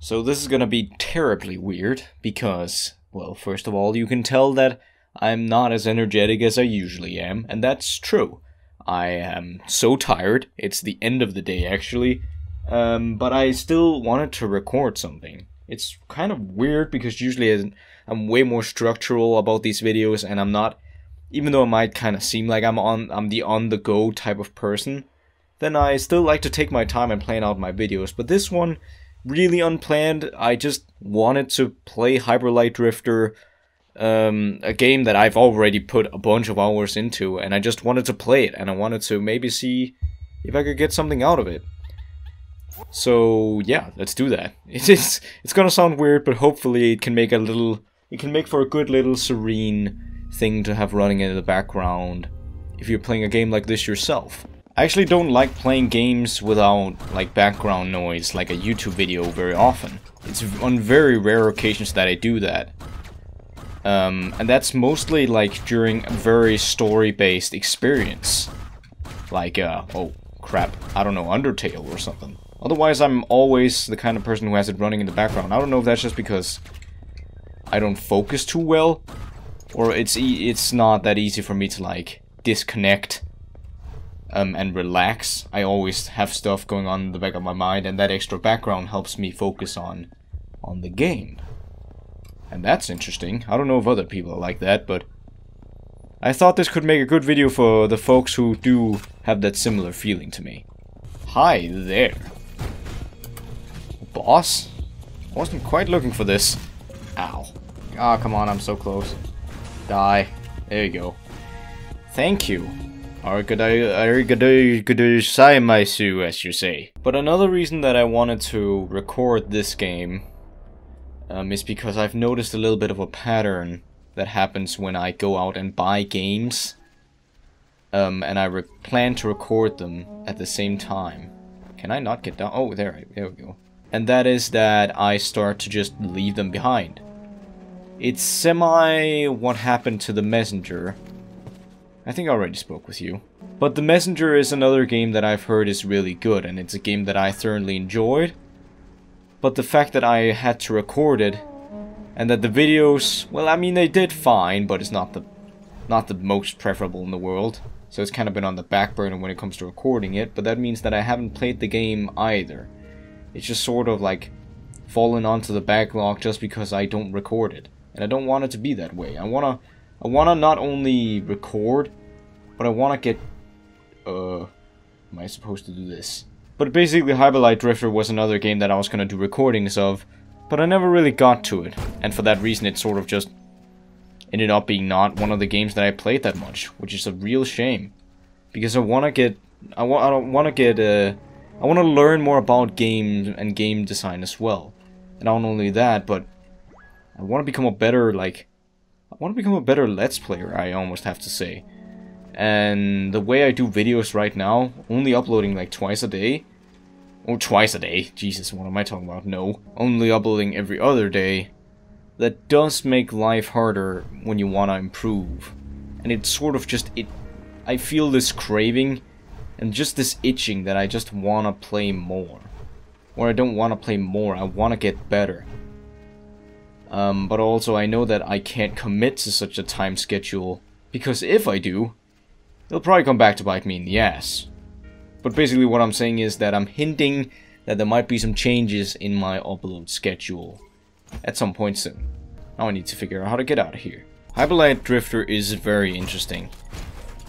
So this is gonna be terribly weird because, well, first of all, you can tell that I'm not as energetic as I usually am, and that's true. I am so tired, it's the end of the day actually, but I still wanted to record something. It's kind of weird because usually I'm way more structural about these videos, and I'm not, even though it might kind of seem like I'm the on-the-go type of person, then I still like to take my time and plan out my videos. But this one, really unplanned. I just wanted to play Hyper Light Drifter, a game that I've already put a bunch of hours into, and I just wanted to play it, and I wanted to maybe see if I could get something out of it. So yeah, let's do that. It's gonna sound weird, but hopefully it can make for a good little serene thing to have running in the background if you're playing a game like this yourself. I actually don't like playing games without like background noise like a YouTube video very often. It's on very rare occasions that I do that. And that's mostly like during a very story-based experience. Like, oh crap, I don't know, Undertale or something. Otherwise, I'm always the kind of person who has it running in the background. I don't know if that's just because I don't focus too well, or it's not that easy for me to like disconnect and relax. I always have stuff going on in the back of my mind, and that extra background helps me focus on the game. And that's interesting. I don't know if other people are like that, but I thought this could make a good video for the folks who do have that similar feeling to me. Hi there. Boss? I wasn't quite looking for this. Ow. Ah, come on, I'm so close. Die. There you go. Thank you. Arigadosaimasu, as you say. But another reason that I wanted to record this game is because I've noticed a little bit of a pattern that happens when I go out and buy games, and I plan to record them at the same time. Can I not get down? Oh, there we go. And that is that I start to just leave them behind. It's semi what happened to The Messenger. I think I already spoke with you. But The Messenger is another game that I've heard is really good, and it's a game that I thoroughly enjoyed. But the fact that I had to record it, and that the videos, well, I mean, they did fine, but it's not the most preferable in the world. So it's kind of been on the back burner when it comes to recording it, but that means that I haven't played the game either. It's just sort of like fallen onto the backlog just because I don't record it. And I don't want it to be that way. I wanna not only record, but I wanna get, am I supposed to do this? But basically Hyper Light Drifter was another game that I was gonna do recordings of, but I never really got to it. And for that reason it sort of just ended up being not one of the games that I played that much, which is a real shame. Because I wanna learn more about games and game design as well. And not only that, but I want to become a better, Let's Player, I almost have to say. And the way I do videos right now, only uploading like twice a day. Or twice a day, Jesus, what am I talking about? No, only uploading every other day. That does make life harder when you want to improve. And it's sort of just, I feel this craving and just this itching that I just want to play more. Or I don't want to play more, I want to get better. But also I know that I can't commit to such a time schedule, because if I do, it'll probably come back to bite me in the ass. But basically what I'm saying is that I'm hinting that there might be some changes in my upload schedule at some point soon. Now I need to figure out how to get out of here. Hyper Light Drifter is very interesting,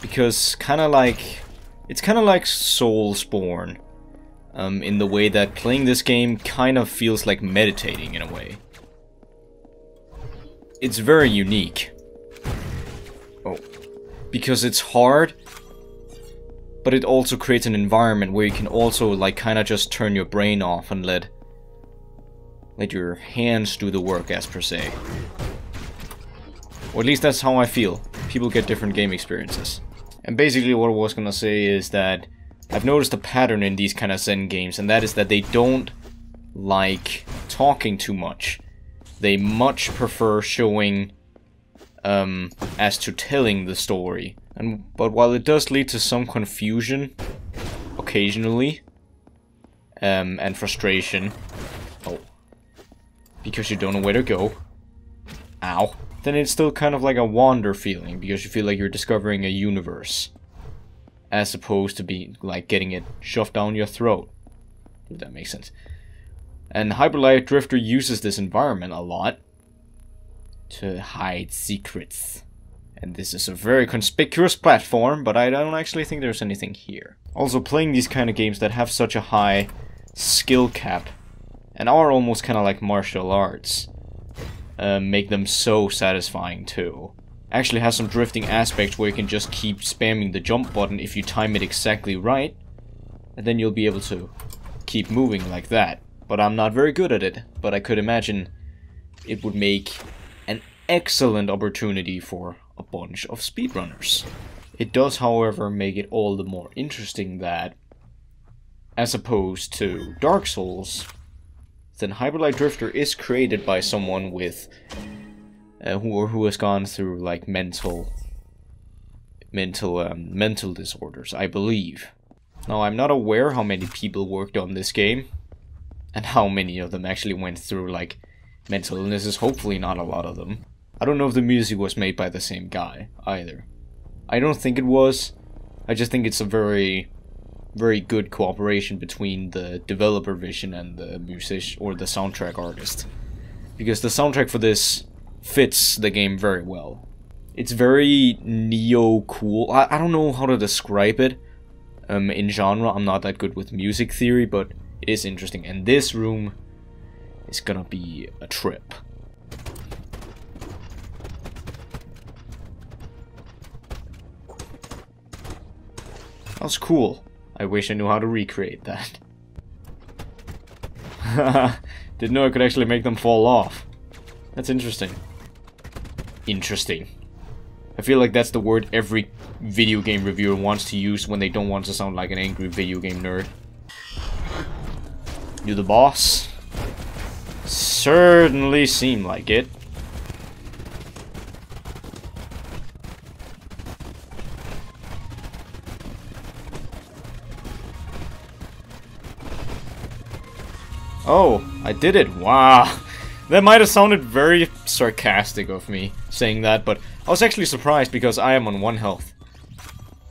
because it's kind of like Soulsborne, in the way that playing this game kind of feels like meditating in a way. It's very unique. Oh. Because it's hard, but it also creates an environment where you can also like kind of just turn your brain off and let your hands do the work, as per se. Or at least that's how I feel. People get different game experiences. And basically what I was gonna say is that I've noticed a pattern in these kind of Zen games, and that is that they don't like talking too much. They much prefer showing as to telling the story. But while it does lead to some confusion occasionally, and frustration. Oh, because you don't know where to go. Ow. Then it's still kind of like a wander feeling, because you feel like you're discovering a universe. As opposed to be like getting it shoved down your throat. If that makes sense. And Hyperlight Drifter uses this environment a lot to hide secrets. And this is a very conspicuous platform, but I don't actually think there's anything here. Also, playing these kind of games that have such a high skill cap and are almost kind of like martial arts make them so satisfying too. Actually has some drifting aspects where you can just keep spamming the jump button if you time it exactly right, and then you'll be able to keep moving like that. But I'm not very good at it, but I could imagine it would make an excellent opportunity for a bunch of speedrunners. It does, however, make it all the more interesting that, as opposed to Dark Souls, then Hyperlight Drifter is created by someone with who has gone through like mental disorders, I believe. Now, I'm not aware how many people worked on this game and how many of them actually went through like mental illnesses. Hopefully not a lot of them. I don't know if the music was made by the same guy either. I don't think it was. I just think it's a very good cooperation between the developer vision and the musician or the soundtrack artist. Because the soundtrack for this fits the game very well. It's very neo-cool. I don't know how to describe it in genre. I'm not that good with music theory, but it is interesting. And this room is gonna be a trip. That was cool. I wish I knew how to recreate that. Didn't know I could actually make them fall off. That's interesting. Interesting. I feel like that's the word every video game reviewer wants to use when they don't want to sound like an angry video game nerd. You the boss? Certainly seem like it. Oh, I did it. Wow. That might have sounded very sarcastic of me saying that, but I was actually surprised because I am on 1 health.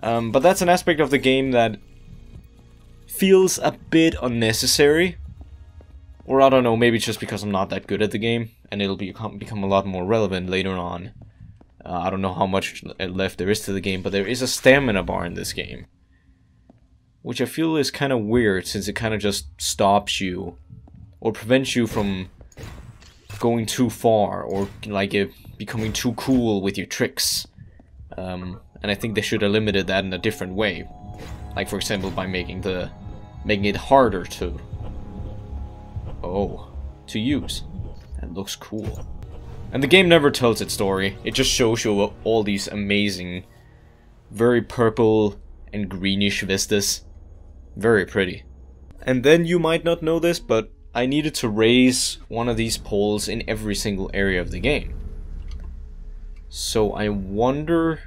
But that's an aspect of the game that feels a bit unnecessary. Or I don't know, maybe it's just because I'm not that good at the game, and it'll become a lot more relevant later on. I don't know how much left there is to the game, but there is a stamina bar in this game. Which I feel is kind of weird, since it kind of just stops you, or prevents you from going too far, or like becoming too cool with your tricks. And I think they should have limited that in a different way. Like, for example, by making it harder to use. That looks cool. And the game never tells its story. It just shows you all these amazing, very purple and greenish vistas. Very pretty. And then you might not know this, but I needed to raise one of these poles in every single area of the game. So I wonder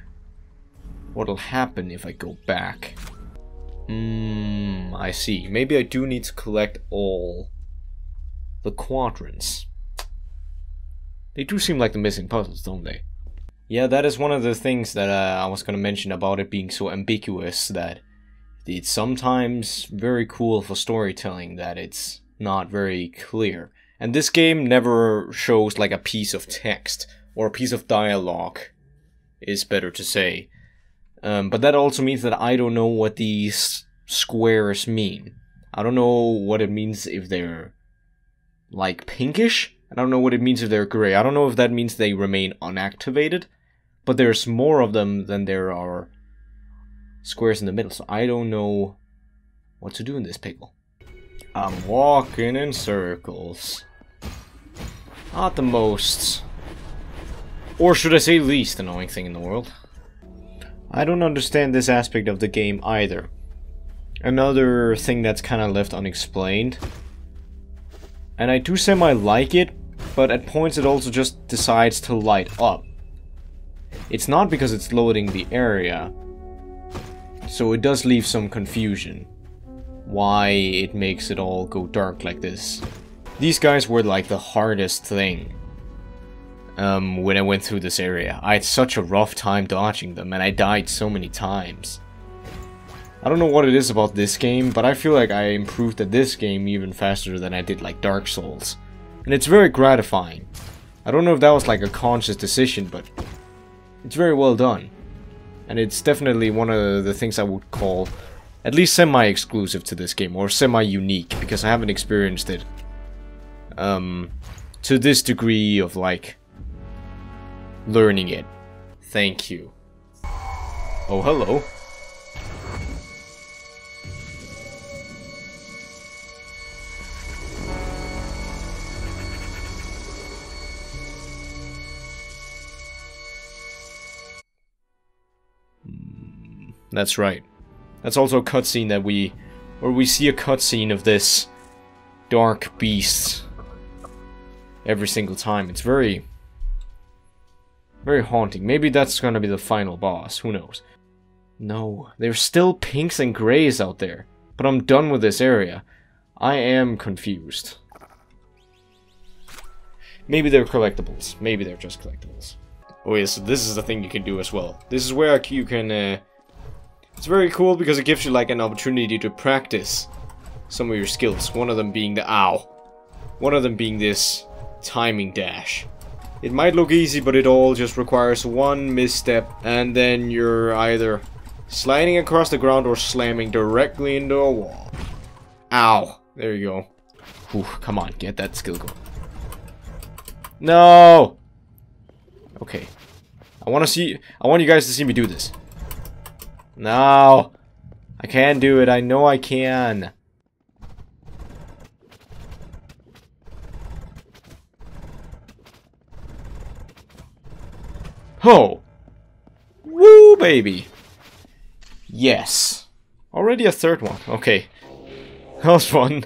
what'll happen if I go back. I see. Maybe I do need to collect all the quadrants. They do seem like the missing puzzles, don't they? Yeah, that is one of the things that I was gonna mention about it being so ambiguous, that it's sometimes very cool for storytelling that it's not very clear. And this game never shows like a piece of text or a piece of dialogue, is better to say. But that also means that I don't know what these squares mean. I don't know what it means if they're like pinkish. I don't know what it means if they're gray. I don't know if that means they remain unactivated. But there's more of them than there are squares in the middle. So I don't know what to do in this pickle. I'm walking in circles. Not the most, or should I say least, annoying thing in the world. I don't understand this aspect of the game either. Another thing that's kind of left unexplained. And I do semi-like it, but at points it also just decides to light up. It's not because it's loading the area, so it does leave some confusion. Why it makes it all go dark like this. These guys were like the hardest thing when I went through this area. I had such a rough time dodging them, and I died so many times. I don't know what it is about this game, but I feel like I improved at this game even faster than I did like Dark Souls. And it's very gratifying. I don't know if that was like a conscious decision, but it's very well done. And it's definitely one of the things I would call at least semi-exclusive to this game, or semi-unique, because I haven't experienced it to this degree of like learning it. Thank you. Oh, hello. That's right. That's also a cutscene that where we see a cutscene of this dark beast every single time. It's very haunting. Maybe that's gonna be the final boss. Who knows? No, there's still pinks and grays out there. But I'm done with this area. I am confused. Maybe they're collectibles. Maybe they're just collectibles. Oh yes, so this is the thing you can do as well. This is where you can... it's very cool because it gives you like an opportunity to practice some of your skills. One of them being the... Ow! One of them being this timing dash. It might look easy, but it all just requires one misstep, and then you're either sliding across the ground or slamming directly into a wall. Ow! There you go. Whew, come on, get that skill going. No! Okay. I want you guys to see me do this. No! I can do it, I know I can. Oh! Woo, baby! Yes. Already a third one. Okay. That was fun.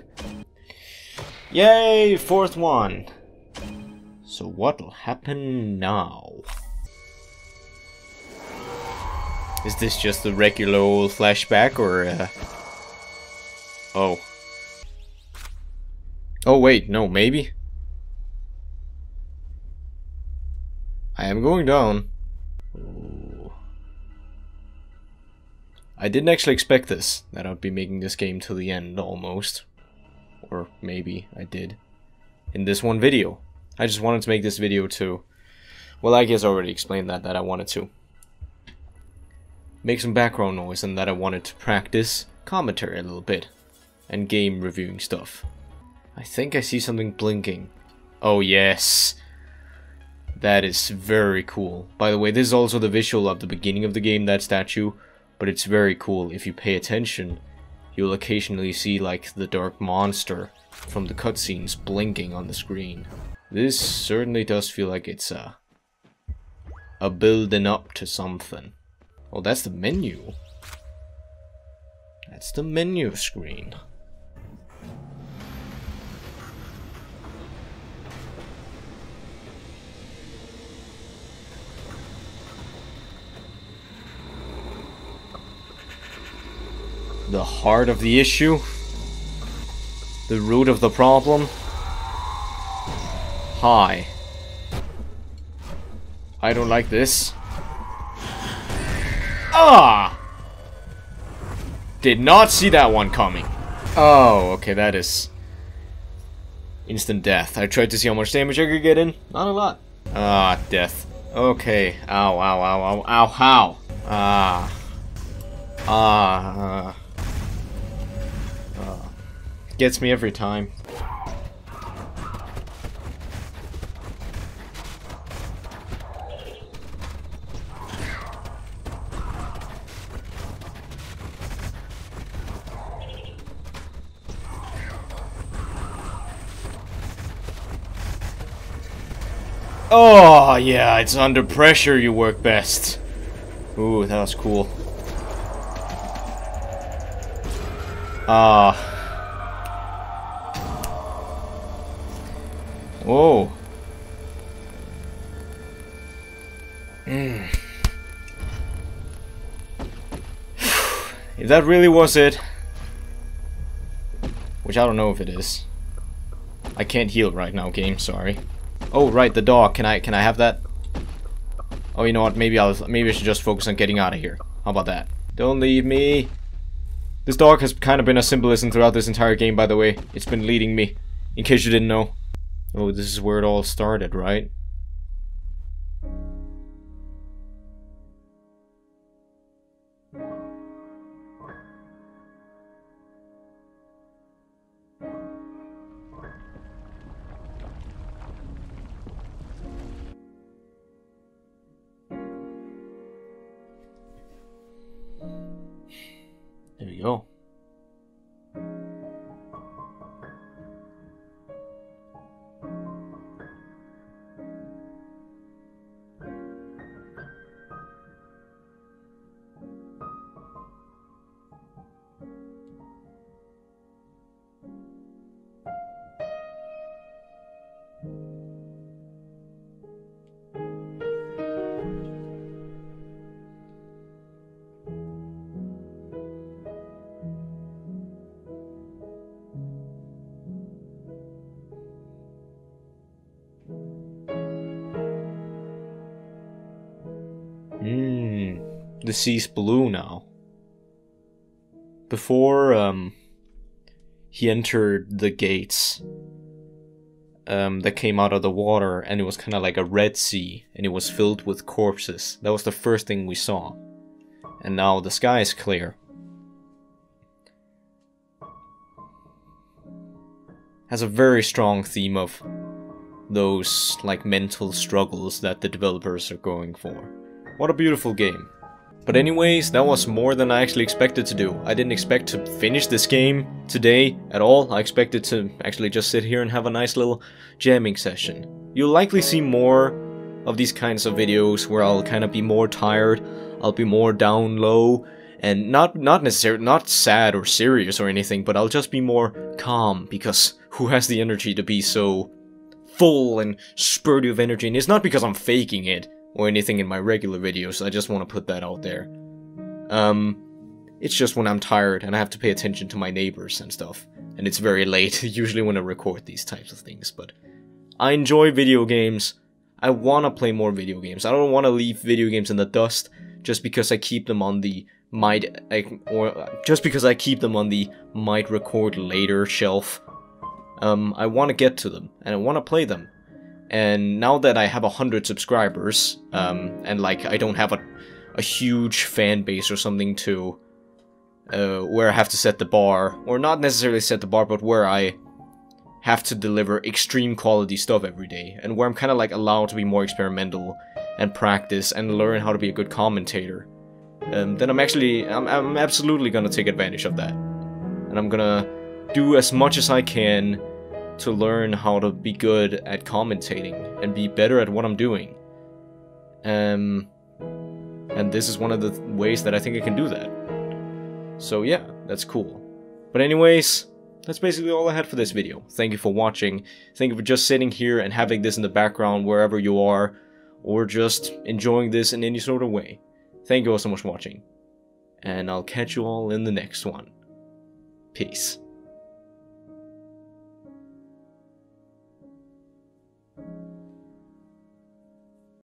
Yay! Fourth one. So what'll happen now? Is this just the regular old flashback, or Oh. Oh wait, no, maybe? I am going down. Ooh. I didn't actually expect this, that I'd be making this game to the end, almost. Or maybe I did. In this one video. I just wanted to make this video too. Well, I guess I already explained that I wanted to make some background noise and that I wanted to practice commentary a little bit. And game reviewing stuff. I think I see something blinking. Oh yes! That is very cool. By the way, this is also the visual of the beginning of the game, that statue. But it's very cool. If you pay attention, you'll occasionally see like the dark monster from the cutscenes blinking on the screen. This certainly does feel like it's a building up to something. Oh, that's the menu. That's the menu screen. The heart of the issue? The root of the problem? Hi. I don't like this. Ah! Did not see that one coming. Oh, okay, that is instant death. I tried to see how much damage I could get in. Not a lot. Ah, death. Okay. Ow, ow, ow, ow, ow, how? Gets me every time. Oh, yeah, it's under pressure you work best. Ooh, that was cool. Whoa. If that really was it, which I don't know if it is, I can't heal right now, game, sorry. Oh, right, the dog. Can I have that? Oh, you know what? Maybe I should just focus on getting out of here. How about that? Don't leave me. This dog has kind of been a symbolism throughout this entire game, by the way. It's been leading me, in case you didn't know. Oh, this is where it all started, right? There we go. The sea's blue now. Before, he entered the gates, that came out of the water, and it was kind of like a red sea, and it was filled with corpses. That was the first thing we saw. And now the sky is clear. Has a very strong theme of those, like, mental struggles that the developers are going for. What a beautiful game. But anyways, that was more than I actually expected to do. I didn't expect to finish this game today at all. I expected to actually just sit here and have a nice little jamming session. You'll likely see more of these kinds of videos where I'll kind of be more tired, I'll be more down low, and not necessarily, not sad or serious or anything, but I'll just be more calm, because who has the energy to be so full and spurty of energy? And it's not because I'm faking it or anything in my regular videos, I just want to put that out there. It's just when I'm tired and I have to pay attention to my neighbors and stuff, and it's very late, usually when I record these types of things, but I enjoy video games. I want to play more video games. I don't want to leave video games in the dust just because I keep them on the might record later shelf. I want to get to them, and I want to play them. And now that I have 100 subscribers, and like I don't have a huge fan base or something to, where I have to set the bar, or not necessarily set the bar, but where I have to deliver extreme quality stuff every day, and where I'm kind of like allowed to be more experimental and practice and learn how to be a good commentator, then I'm absolutely gonna take advantage of that, and I'm gonna do as much as I can to learn how to be good at commentating and be better at what I'm doing. And this is one of the ways that I think I can do that. So yeah, that's cool. But anyways, that's basically all I had for this video. Thank you for watching. Thank you for just sitting here and having this in the background wherever you are, or just enjoying this in any sort of way. Thank you all so much for watching, and I'll catch you all in the next one. Peace.